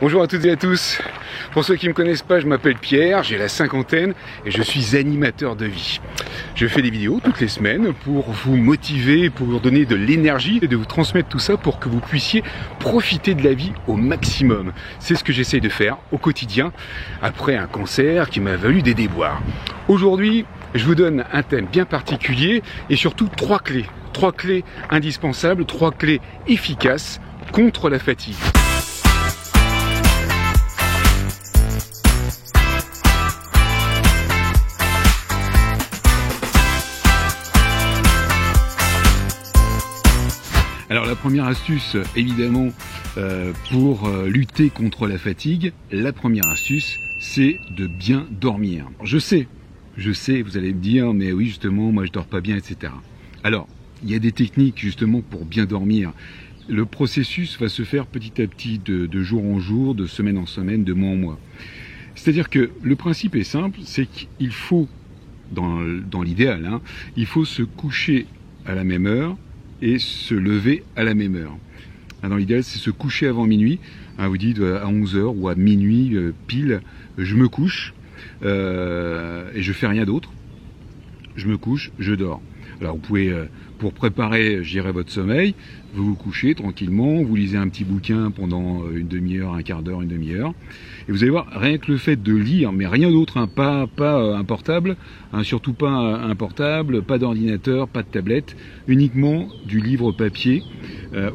Bonjour à toutes et à tous. Pour ceux qui ne me connaissent pas, je m'appelle Pierre, j'ai la cinquantaine et je suis animateur de vie. Je fais des vidéos toutes les semaines pour vous motiver, pour vous donner de l'énergie et de vous transmettre tout ça pour que vous puissiez profiter de la vie au maximum. C'est ce que j'essaye de faire au quotidien après un cancer qui m'a valu des déboires. Aujourd'hui, je vous donne un thème bien particulier et surtout trois clés. Trois clés indispensables, trois clés efficaces contre la fatigue. Alors la première astuce, évidemment, pour lutter contre la fatigue, la première astuce, c'est de bien dormir. Je sais, vous allez me dire, mais oui, justement, moi je dors pas bien, etc. Alors, il y a des techniques justement pour bien dormir. Le processus va se faire petit à petit, de jour en jour, de semaine en semaine, de mois en mois. C'est-à-dire que le principe est simple, c'est qu'il faut, dans l'idéal, hein, il faut se coucher à la même heure, et se lever à la même heure. Dans l'idéal, c'est se coucher avant minuit. Vous dites à 11h ou à minuit pile, je me couche et je fais rien d'autre. Je me couche, je dors. Alors vous pouvez, pour préparer, je dirais, votre sommeil, vous vous couchez tranquillement, vous lisez un petit bouquin pendant une demi-heure, un quart d'heure, une demi-heure. Et vous allez voir, rien que le fait de lire, mais rien d'autre, hein, pas un portable, hein, surtout pas un portable, pas d'ordinateur, pas de tablette, uniquement du livre papier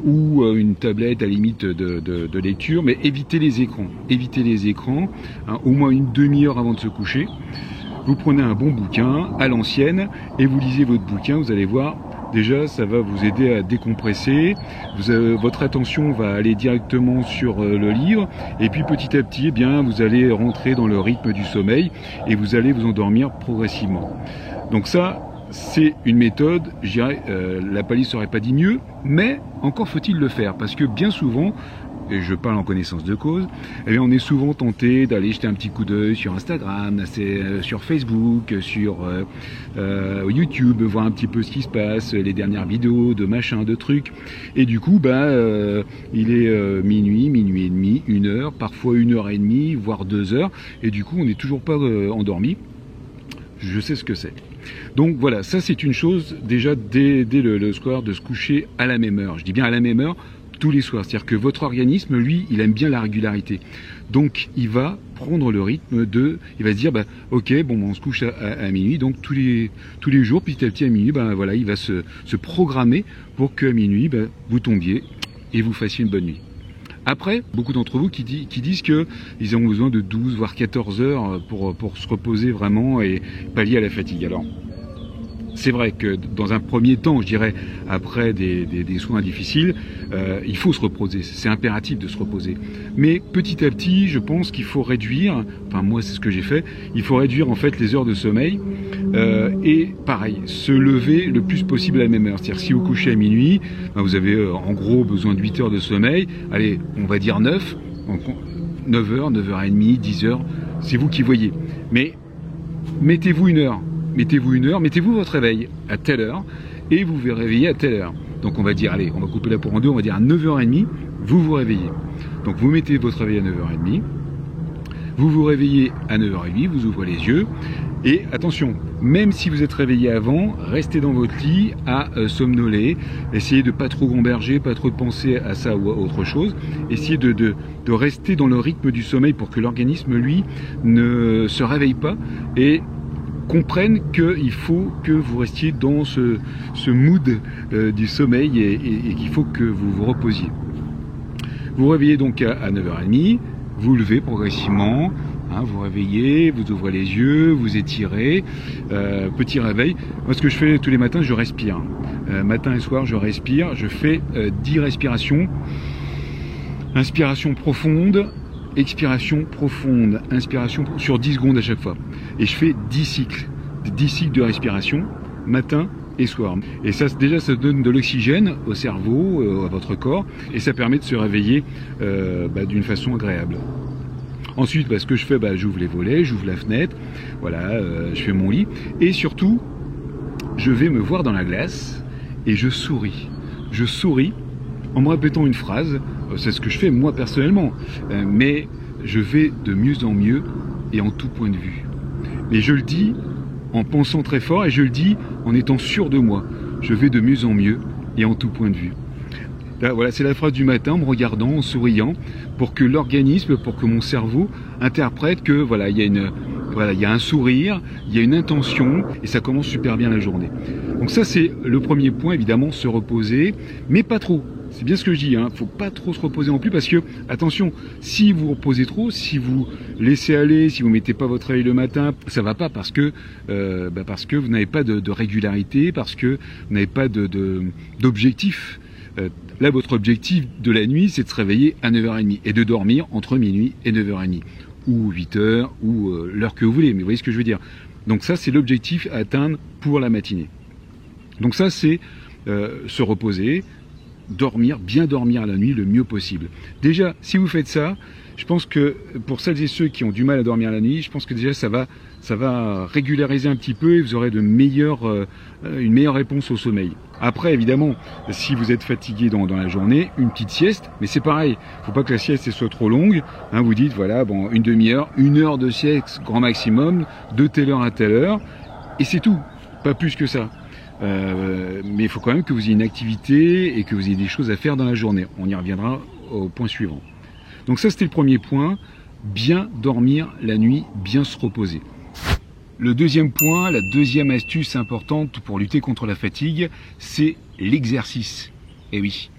ou une tablette à limite de lecture, mais évitez les écrans. Évitez les écrans, hein, au moins une demi-heure avant de se coucher. Vous prenez un bon bouquin à l'ancienne et vous lisez votre bouquin, vous allez voir, déjà ça va vous aider à décompresser, votre attention va aller directement sur le livre et puis petit à petit, eh bien, vous allez rentrer dans le rythme du sommeil et vous allez vous endormir progressivement. Donc ça, c'est une méthode, je dirais, la palisse n'aurait pas dit mieux, mais encore faut-il le faire parce que bien souvent, et je parle en connaissance de cause, eh bien on est souvent tenté d'aller jeter un petit coup d'œil sur Instagram, sur Facebook, sur YouTube, voir un petit peu ce qui se passe, les dernières vidéos de machin, de trucs. Et du coup, il est minuit, minuit et demi, 1h, parfois 1h30, voire 2h, et du coup on n'est toujours pas endormi. Je sais ce que c'est. Donc voilà, ça c'est une chose déjà dès le soir de se coucher à la même heure. Je dis bien à la même heure, tous les soirs. C'est-à-dire que votre organisme, lui, il aime bien la régularité. Donc, il va prendre le rythme il va se dire, ok, bon, on se couche à minuit, donc tous les jours, petit à petit à minuit, voilà, il va se programmer pour qu'à minuit, vous tombiez et vous fassiez une bonne nuit. Après, beaucoup d'entre vous qui disent qu'ils ont besoin de 12 voire 14 heures pour se reposer vraiment et pallier à la fatigue. Alors, c'est vrai que dans un premier temps, je dirais, après des soins difficiles, il faut se reposer, c'est impératif de se reposer. Mais petit à petit, je pense qu'il faut réduire, enfin moi c'est ce que j'ai fait, il faut réduire en fait les heures de sommeil et pareil, se lever le plus possible à la même heure. C'est-à-dire si vous couchez à minuit, vous avez en gros besoin de 8 heures de sommeil, allez, on va dire 9, 9h, 9h30, 10h, c'est vous qui voyez. Mais mettez-vous une heure. Mettez-vous votre réveil à telle heure et vous vous réveillez à telle heure. Donc on va dire, allez, on va couper la poire en deux, on va dire à 9h30, vous vous réveillez. Donc vous mettez votre réveil à 9h30, vous vous réveillez à 9h30, vous ouvrez les yeux et attention, même si vous êtes réveillé avant, restez dans votre lit à somnoler, essayez de pas trop gamberger, pas trop penser à ça ou à autre chose, essayez de rester dans le rythme du sommeil pour que l'organisme, lui, ne se réveille pas et comprennent qu'il faut que vous restiez dans ce mood du sommeil et qu'il faut que vous vous reposiez. Vous vous réveillez donc à 9h30, vous levez progressivement, hein, vous réveillez, vous ouvrez les yeux, vous étirez, petit réveil. Moi ce que je fais tous les matins, je respire. Matin et soir, je respire, je fais 10 respirations. Inspiration profonde, expiration profonde, inspiration sur 10 secondes à chaque fois. Et je fais 10 cycles de respiration, matin et soir. Et ça, déjà, ça donne de l'oxygène au cerveau, à votre corps, et ça permet de se réveiller d'une façon agréable. Ensuite, ce que je fais, j'ouvre les volets, j'ouvre la fenêtre, voilà, je fais mon lit, et surtout, je vais me voir dans la glace, et je souris. je souris en me répétant une phrase. C'est ce que je fais moi personnellement, mais je vais de mieux en mieux et en tout point de vue. Mais je le dis en pensant très fort et je le dis en étant sûr de moi. Je vais de mieux en mieux et en tout point de vue. Là, voilà, c'est la phrase du matin, en me regardant, en souriant, pour que l'organisme, pour que mon cerveau interprète que voilà, il y a un sourire, il y a une intention, et ça commence super bien la journée. Donc ça, c'est le premier point, évidemment, se reposer, mais pas trop. C'est bien ce que je dis, hein. Faut pas trop se reposer non plus parce que, attention, si vous reposez trop, si vous laissez aller, si vous mettez pas votre réveil le matin, ça va pas parce que vous n'avez pas de régularité, parce que vous n'avez pas d'objectif. Là, votre objectif de la nuit, c'est de se réveiller à 9h30 et de dormir entre minuit et 9h30 ou 8h ou l'heure que vous voulez, mais vous voyez ce que je veux dire. Donc ça, c'est l'objectif à atteindre pour la matinée. Donc ça, c'est se reposer, dormir, bien dormir la nuit le mieux possible. Déjà, si vous faites ça, je pense que pour celles et ceux qui ont du mal à dormir la nuit, je pense que déjà ça va régulariser un petit peu et vous aurez une meilleure réponse au sommeil. Après, évidemment, si vous êtes fatigué dans la journée, une petite sieste, mais c'est pareil, faut pas que la sieste soit trop longue. Hein, vous dites, voilà, bon, une demi-heure, 1 heure de sieste grand maximum, de telle heure à telle heure, et c'est tout, pas plus que ça. Mais il faut quand même que vous ayez une activité et que vous ayez des choses à faire dans la journée. On y reviendra au point suivant. Donc ça, c'était le premier point, bien dormir la nuit, bien se reposer. Le deuxième point, la deuxième astuce importante pour lutter contre la fatigue, c'est l'exercice. Eh oui,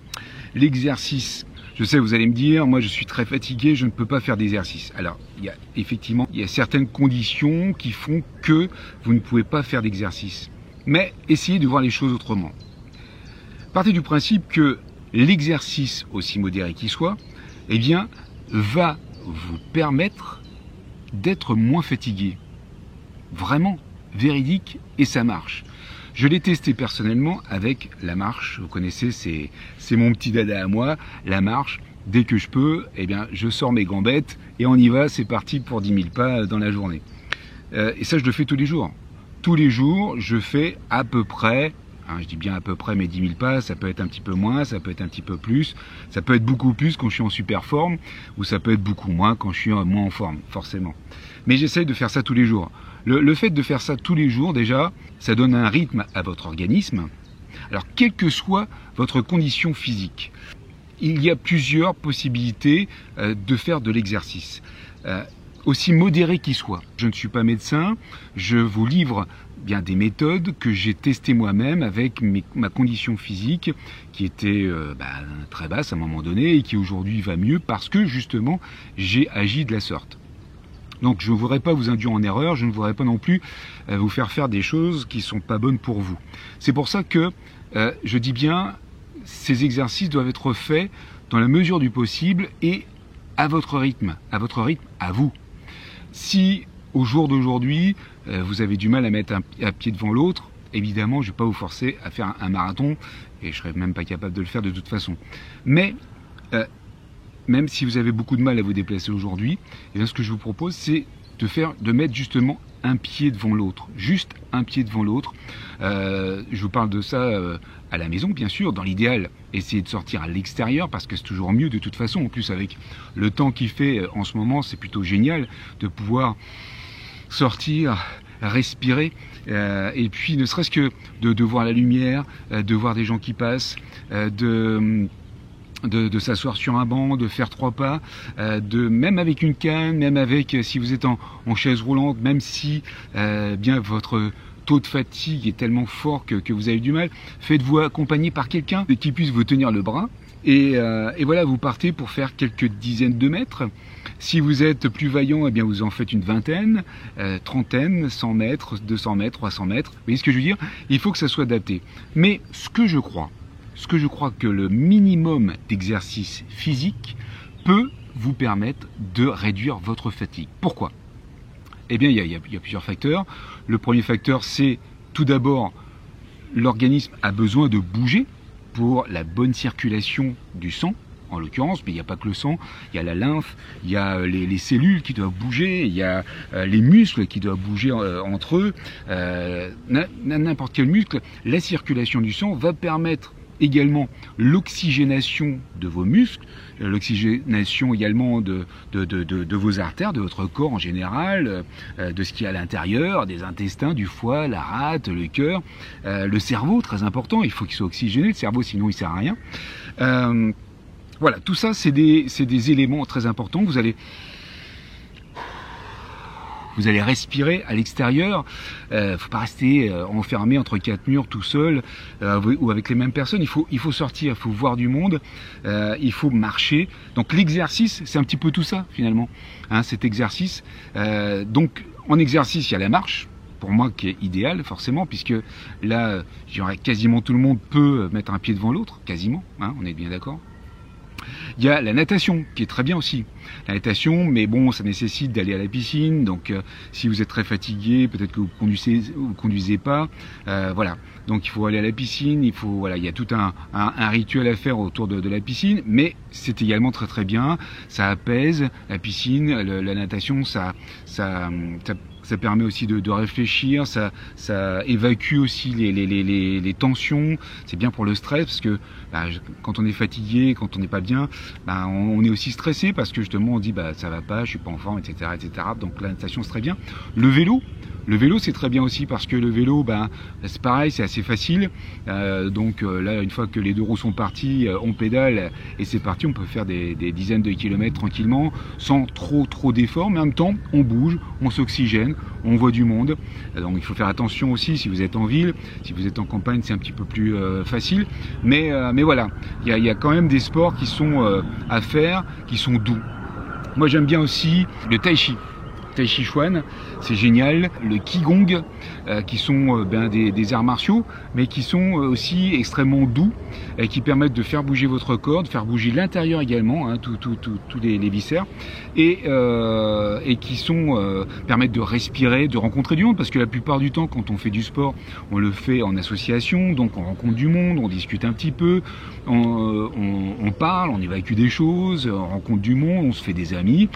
l'exercice. Je sais, vous allez me dire, moi je suis très fatigué, je ne peux pas faire d'exercice. Alors, il y a certaines conditions qui font que vous ne pouvez pas faire d'exercice. Mais essayez de voir les choses autrement. Partez du principe que l'exercice, aussi modéré qu'il soit, eh bien, va vous permettre d'être moins fatigué. Vraiment, véridique, et ça marche. Je l'ai testé personnellement avec la marche. Vous connaissez, c'est mon petit dada à moi, la marche. Dès que je peux, eh bien, je sors mes gambettes et on y va, c'est parti pour 10 000 pas dans la journée. Et ça, je le fais tous les jours. Tous les jours, je fais à peu près, je dis bien à peu près mes 10 000 pas, ça peut être un petit peu moins, ça peut être un petit peu plus, ça peut être beaucoup plus quand je suis en super forme, ou ça peut être beaucoup moins quand je suis moins en forme, forcément. Mais j'essaye de faire ça tous les jours. Le fait de faire ça tous les jours, déjà, ça donne un rythme à votre organisme. Alors, quelle que soit votre condition physique, il y a plusieurs possibilités de faire de l'exercice. Aussi modéré qu'il soit. Je ne suis pas médecin, je vous livre bien des méthodes que j'ai testées moi-même avec ma condition physique qui était très basse à un moment donné et qui aujourd'hui va mieux parce que justement j'ai agi de la sorte. Donc je ne voudrais pas vous induire en erreur, je ne voudrais pas non plus vous faire des choses qui ne sont pas bonnes pour vous. C'est pour ça que je dis bien, ces exercices doivent être faits dans la mesure du possible et à votre rythme à vous. Si au jour d'aujourd'hui, vous avez du mal à mettre un pied devant l'autre, évidemment, je ne vais pas vous forcer à faire un marathon, et je ne serais même pas capable de le faire de toute façon. Mais, même si vous avez beaucoup de mal à vous déplacer aujourd'hui, eh bien, ce que je vous propose, c'est de mettre justement un pied devant l'autre, juste un pied devant l'autre. Je vous parle de ça à la maison, bien sûr. Dans l'idéal, essayez de sortir à l'extérieur parce que c'est toujours mieux de toute façon. En plus, avec le temps qu'il fait en ce moment, c'est plutôt génial de pouvoir sortir, respirer et puis ne serait-ce que de voir la lumière, de voir des gens qui passent, de s'asseoir sur un banc, de faire 3 pas, même avec une canne, même avec, si vous êtes en chaise roulante, même si bien votre taux de fatigue est tellement fort que vous avez du mal, faites-vous accompagner par quelqu'un qui puisse vous tenir le bras. Et voilà, vous partez pour faire quelques dizaines de mètres. Si vous êtes plus vaillant, eh bien vous en faites une vingtaine, trentaine, 100 mètres, 200 mètres, 300 mètres. Vous voyez ce que je veux dire? Il faut que ça soit adapté. Mais ce que je crois que le minimum d'exercice physique peut vous permettre de réduire votre fatigue. Pourquoi? Eh bien, il y a plusieurs facteurs. Le premier facteur, c'est tout d'abord, l'organisme a besoin de bouger pour la bonne circulation du sang, en l'occurrence, mais il n'y a pas que le sang, il y a la lymphe, il y a les cellules qui doivent bouger, il y a les muscles qui doivent bouger entre eux, n'importe quel muscle. La circulation du sang va permettre également l'oxygénation de vos muscles, l'oxygénation également de vos artères, de votre corps en général, de ce qu'il y a à l'intérieur, des intestins, du foie, la rate, le cœur, le cerveau, très important, il faut qu'il soit oxygéné, le cerveau sinon il ne sert à rien. Voilà, tout ça c'est des éléments très importants. Vous allez respirer à l'extérieur. Faut pas rester enfermé entre quatre murs tout seul ou avec les mêmes personnes. Il faut sortir, il faut voir du monde, il faut marcher. Donc l'exercice, c'est un petit peu tout ça finalement, hein, cet exercice. Donc en exercice, il y a la marche, pour moi qui est idéal forcément, puisque là, je dirais quasiment tout le monde peut mettre un pied devant l'autre, quasiment, hein, on est bien d'accord. Il y a la natation qui est très bien aussi. La natation, mais bon, ça nécessite d'aller à la piscine. Donc, si vous êtes très fatigué, peut-être que vous conduisez pas. Voilà. Donc, il faut aller à la piscine. Voilà, il y a tout un rituel à faire autour de la piscine, mais c'est également très très bien. Ça apaise la piscine, la natation, ça permet aussi de réfléchir, ça évacue aussi les tensions, c'est bien pour le stress, parce que quand on est fatigué, quand on n'est pas bien, on est aussi stressé, parce que justement on dit ça va pas, je suis pas en forme, etc. Donc la natation c'est très bien. Le vélo c'est très bien aussi, parce que le vélo, c'est pareil, c'est assez facile. Donc là, une fois que les 2 roues sont partis, on pédale et c'est parti, on peut faire des dizaines de kilomètres tranquillement, sans trop d'efforts, mais en même temps, on bouge, on s'oxygène, on voit du monde. Donc il faut faire attention aussi si vous êtes en ville, si vous êtes en campagne, c'est un petit peu plus facile. Mais voilà, il y a quand même des sports qui sont à faire, qui sont doux. Moi j'aime bien aussi le tai chi. Tai Chi Chuan, c'est génial. Le Qigong, qui sont des arts martiaux, mais qui sont aussi extrêmement doux, et qui permettent de faire bouger votre corps, de faire bouger l'intérieur également, hein, tous les viscères, et qui permettent de respirer, de rencontrer du monde, parce que la plupart du temps, quand on fait du sport, on le fait en association, donc on rencontre du monde, on discute un petit peu, on parle, on évacue des choses, on rencontre du monde, on se fait des amis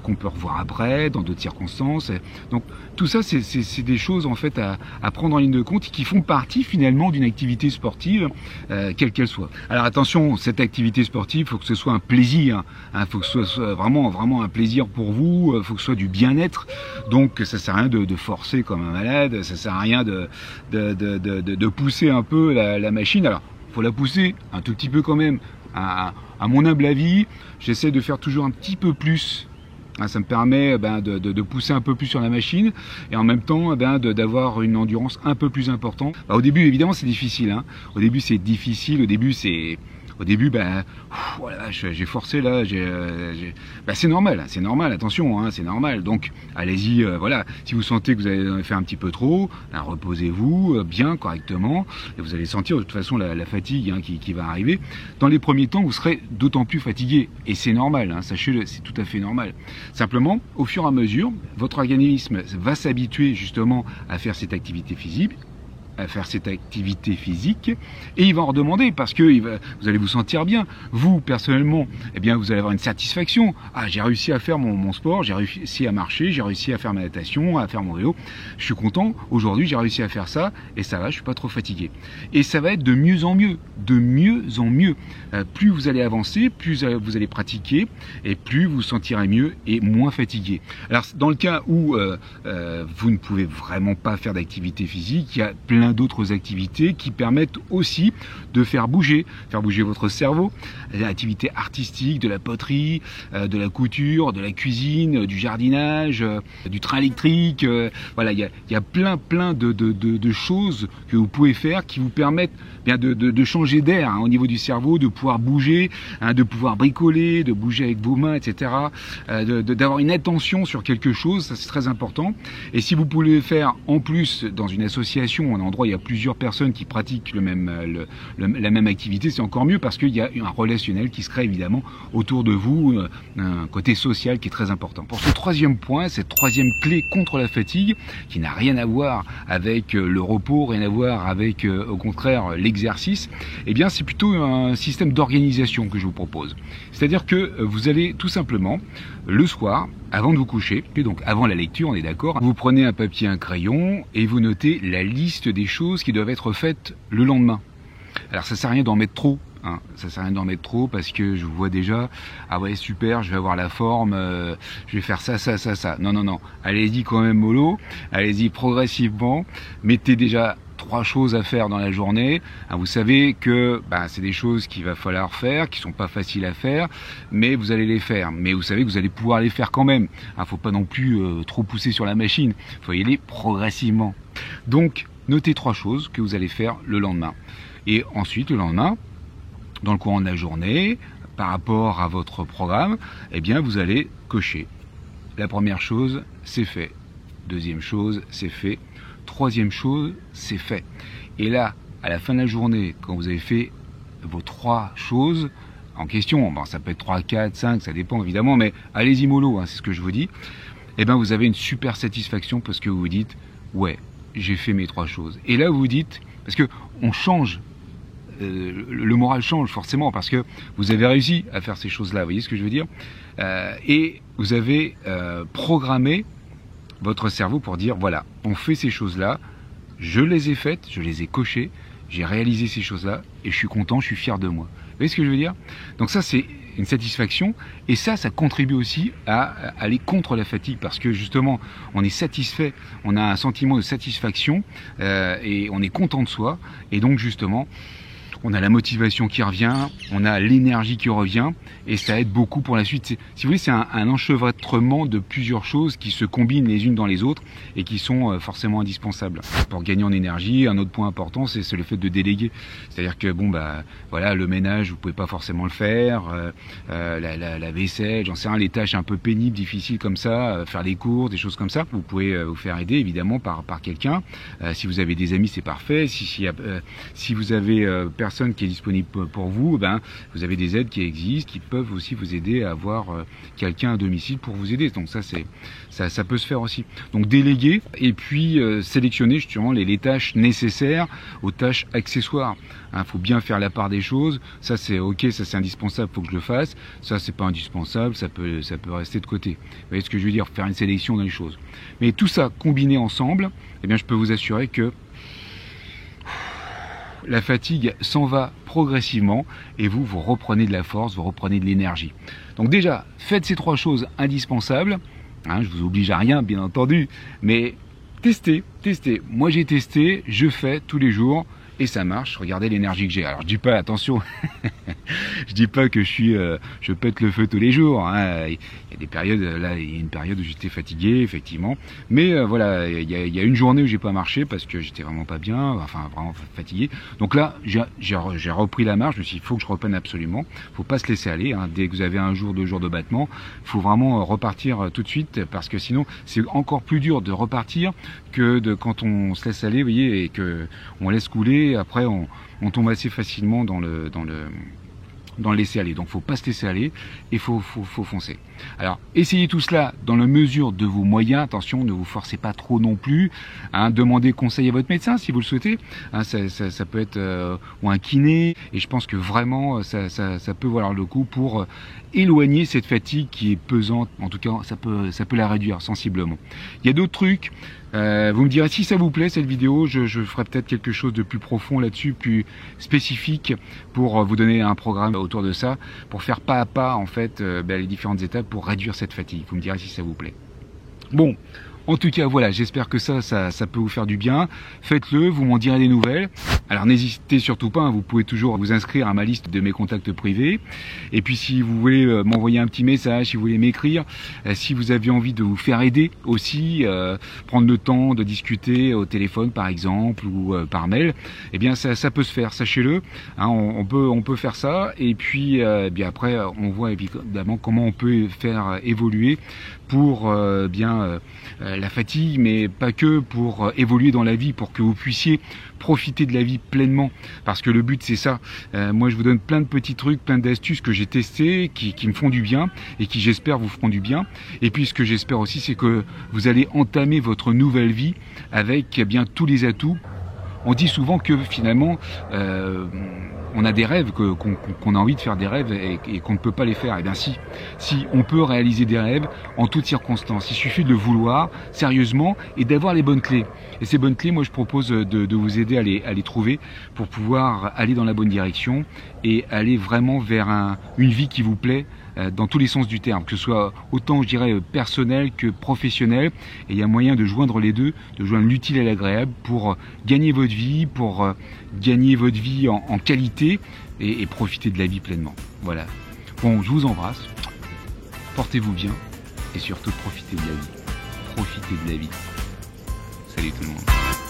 qu'on peut revoir après, dans d'autres circonstances. Donc tout ça, c'est des choses en fait à prendre en ligne de compte, et qui font partie finalement d'une activité sportive, quelle qu'elle soit. Alors attention, cette activité sportive, il faut que ce soit un plaisir, hein, faut que ce soit vraiment un plaisir pour vous, faut que ce soit du bien-être. Donc ça sert à rien de forcer comme un malade, ça sert à rien de pousser un peu la machine. Alors faut la pousser un tout petit peu quand même. À mon humble avis, j'essaie de faire toujours un petit peu plus. Ça me permet de pousser un peu plus sur la machine, et en même temps d'avoir une endurance un peu plus importante. Au début, évidemment, c'est difficile. Hein. Au début, c'est difficile. Au début, voilà, j'ai forcé là. C'est normal. Attention, hein, c'est normal. Donc, allez-y. Voilà. Si vous sentez que vous avez fait un petit peu trop, reposez-vous bien, correctement, et vous allez sentir de toute façon la fatigue, hein, qui va arriver. Dans les premiers temps, vous serez d'autant plus fatigué, et c'est normal. Hein, sachez-le, c'est tout à fait normal. Simplement, au fur et à mesure, votre organisme va s'habituer justement à faire cette activité physique, et il va en redemander, parce que vous allez vous sentir bien. Vous, personnellement, vous allez avoir une satisfaction. J'ai réussi à faire mon sport, j'ai réussi à marcher, j'ai réussi à faire ma natation, à faire mon vélo. Je suis content, aujourd'hui j'ai réussi à faire ça, et ça va, je suis pas trop fatigué. Et ça va être de mieux en mieux, plus vous allez avancer, plus vous allez pratiquer, et plus vous vous sentirez mieux et moins fatigué. Alors, dans le cas où vous ne pouvez vraiment pas faire d'activité physique, il y a plein d'autres activités qui permettent aussi de faire bouger votre cerveau, l'activité artistique, de la poterie, de la couture, de la cuisine, du jardinage, du train électrique. Voilà, il y a plein de choses que vous pouvez faire qui vous permettent de changer d'air, hein, au niveau du cerveau, de pouvoir bouger, hein, de pouvoir bricoler, de bouger avec vos mains, etc. D'avoir une attention sur quelque chose, ça c'est très important. Et si vous pouvez le faire en plus dans une association, un endroit où il y a plusieurs personnes qui pratiquent la même activité, c'est encore mieux, parce qu'il y a un relationnel qui se crée évidemment autour de vous, un côté social qui est très important. Pour ce troisième point, cette troisième clé contre la fatigue, qui n'a rien à voir avec le repos, rien à voir avec au contraire l'exercice, c'est plutôt un système d'organisation que je vous propose. C'est-à-dire que vous allez tout simplement, le soir, avant de vous coucher, et donc avant la lecture, on est d'accord, vous prenez un papier, un crayon, et vous notez la liste des choses qui doivent être faites le lendemain. Alors ça sert à rien d'en mettre trop. Hein. Ça sert à rien d'en mettre trop parce que je vous vois déjà, ah ouais super, je vais avoir la forme, je vais faire ça. Non. Allez-y quand même mollo, allez-y progressivement, mettez déjà 3 choses à faire dans la journée. Vous savez que c'est des choses qu'il va falloir faire, qui sont pas faciles à faire, mais vous allez les faire. Mais vous savez que vous allez pouvoir les faire quand même. Faut pas non plus trop pousser sur la machine, faut y aller progressivement. Donc notez 3 choses que vous allez faire le lendemain. Et ensuite le lendemain, dans le courant de la journée, par rapport à votre programme, eh bien vous allez cocher. La première chose, c'est fait. Deuxième chose, c'est fait. Troisième chose, c'est fait. Et là, à la fin de la journée, quand vous avez fait vos 3 choses en question, ça peut être 3, 4, 5, ça dépend évidemment, mais allez-y mollo, c'est ce que je vous dis, eh bien vous avez une super satisfaction parce que vous vous dites, ouais, j'ai fait mes 3 choses. Et là, vous vous dites, parce que on change, le moral change forcément parce que vous avez réussi à faire ces choses-là, vous voyez ce que je veux dire, et vous avez programmé votre cerveau pour dire, voilà, on fait ces choses-là, je les ai faites, je les ai cochées, j'ai réalisé ces choses-là, et je suis content, je suis fier de moi. Vous voyez ce que je veux dire? Donc ça, c'est une satisfaction, et ça contribue aussi à aller contre la fatigue, parce que justement, on est satisfait, on a un sentiment de satisfaction, et on est content de soi, et donc justement, on a la motivation qui revient, on a l'énergie qui revient, et ça aide beaucoup pour la suite. Si vous voulez, c'est un enchevêtrement de plusieurs choses qui se combinent les unes dans les autres et qui sont forcément indispensables. Pour gagner en énergie, un autre point important, c'est le fait de déléguer. C'est-à-dire que voilà, le ménage, vous pouvez pas forcément le faire, la vaisselle, j'en sais rien, les tâches un peu pénibles, difficiles comme ça, faire les cours, des choses comme ça. Vous pouvez vous faire aider évidemment par quelqu'un. Si vous avez des amis, c'est parfait. Si vous avez personne qui est disponible pour vous, vous avez des aides qui existent, qui peuvent aussi vous aider à avoir quelqu'un à domicile pour vous aider. Donc ça peut se faire aussi. Donc déléguer et puis sélectionner justement les tâches nécessaires aux tâches accessoires. Faut bien faire la part des choses. Ça c'est ok, ça c'est indispensable, faut que je le fasse. Ça c'est pas indispensable, ça peut rester de côté. Vous voyez ce que je veux dire? Faire une sélection dans les choses. Mais tout ça combiné ensemble, eh bien je peux vous assurer que la fatigue s'en va progressivement et vous reprenez de la force, vous reprenez de l'énergie. Donc déjà, faites ces 3 choses indispensables. Je vous oblige à rien, bien entendu, mais testez. Moi, j'ai testé, je fais tous les jours et ça marche. Regardez l'énergie que j'ai. Alors, je dis pas, attention, je dis pas que je pète le feu tous les jours. Il y a des périodes, là, il y a une période où j'étais fatigué, effectivement. Mais voilà, il y a une journée où j'ai pas marché parce que j'étais vraiment pas bien, enfin vraiment fatigué. Donc là, j'ai repris la marche. Je me suis dit, il faut que je reprenne absolument. Faut pas se laisser aller. Dès que vous avez 1 jour, 2 jours de battement, faut vraiment repartir tout de suite parce que sinon, c'est encore plus dur de repartir que quand on se laisse aller, vous voyez, et que on laisse couler. Après, on tombe assez facilement dans le laisser aller. Donc faut pas se laisser aller et faut foncer. Alors essayez tout cela dans la mesure de vos moyens. Attention, ne vous forcez pas trop non plus. Demandez conseil à votre médecin si vous le souhaitez. Ça peut être ou un kiné. Et je pense que vraiment ça peut valoir le coup pour éloigner cette fatigue qui est pesante. En tout cas, ça peut la réduire sensiblement. Il y a d'autres trucs. Vous me direz si ça vous plaît cette vidéo, je ferai peut-être quelque chose de plus profond là-dessus, plus spécifique pour vous donner un programme autour de ça, pour faire pas à pas en fait les différentes étapes pour réduire cette fatigue. Vous me direz si ça vous plaît. Bon, en tout cas voilà, j'espère que ça peut vous faire du bien. Faites-le, vous m'en direz des nouvelles. Alors n'hésitez surtout pas, vous pouvez toujours vous inscrire à ma liste de mes contacts privés. Et puis si vous voulez m'envoyer un petit message, si vous voulez m'écrire, si vous avez envie de vous faire aider aussi, prendre le temps de discuter au téléphone par exemple ou par mail, eh bien ça peut se faire, sachez-le. On peut faire ça et puis bien après on voit évidemment comment on peut faire évoluer pour la fatigue, mais pas que, pour évoluer dans la vie, pour que vous puissiez profiter de la vie pleinement, parce que le but c'est ça. Moi je vous donne plein de petits trucs, plein d'astuces que j'ai testés, qui me font du bien et qui j'espère vous feront du bien. Et puis ce que j'espère aussi, c'est que vous allez entamer votre nouvelle vie avec bien tous les atouts. On dit souvent que finalement on a des rêves, qu'on a envie de faire des rêves et qu'on ne peut pas les faire. Eh bien si on peut réaliser des rêves en toutes circonstances. Il suffit de le vouloir sérieusement et d'avoir les bonnes clés. Et ces bonnes clés, moi je propose de vous aider à les trouver pour pouvoir aller dans la bonne direction et aller vraiment vers une vie qui vous plaît dans tous les sens du terme, que ce soit autant je dirais personnel que professionnel. Et il y a moyen de joindre les deux, de joindre l'utile à l'agréable pour gagner votre vie, en qualité et profiter de la vie pleinement. Voilà. Bon, je vous embrasse, portez-vous bien et surtout profitez de la vie. Profitez de la vie. Salut tout le monde.